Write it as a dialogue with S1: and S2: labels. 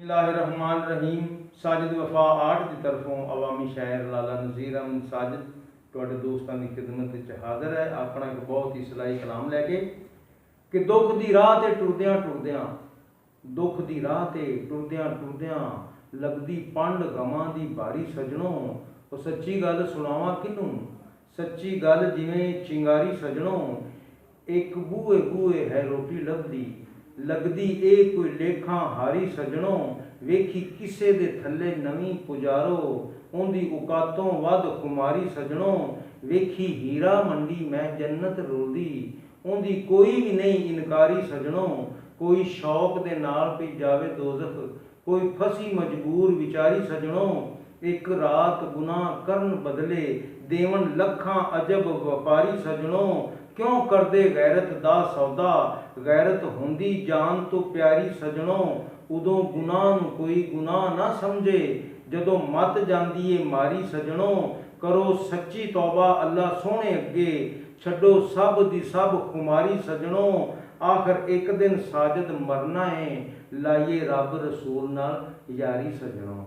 S1: बिस्मिल्लाहिर्रहमानिर्रहीम। साजिद वफा आर्ट की तरफों अवामी शायर लाला नज़ीर अहमद साजिद तुहाडे दोस्तों की खिदमत च हाज़र है अपना एक बहुत ही सलाई कलाम लैके कि दुख की राह ते टुरदियां टुरदियां दुख की राह ते टुरदियां टुरदियां लगदी पंड गमां दी भारी सजणों। तो सच्ची गल सुनावां किनू, सच्ची गल जिवें चिंगारी सजणों। एक बूहे बूहे है रोटी लभदी लगदी ए कोई लेखा हारी सजणों। वेखी किसे दे थल्ले नवीं पुजारो उन्दी औकातों वध कुमारी सजणों। वेखी हीरा मंडी मैं जन्नत रोलदी उन्दी कोई भी नहीं इनकारी सजणों। कोई शौक दे नाल पी जावे दोज़ख कोई फसी मजबूर विचारी सजणों। एक रात गुनाह करन बदले देवन लखां अजब व्यापारी सजणों। क्यों करदे गैरत दा सौदा गैरत हुंदी जान तो प्यारी सजणों। उदों गुनाह नूं कोई गुनाह ना समझे जदों मत जांदी ए मारी सजणों। करो सच्ची तौबा अल्लाह सोहणे अगे छड्डो सब दी सब खुमारी सजणों। आखिर एक दिन साजद मरना है लाइए रब रसूल नाल यारी सजणों।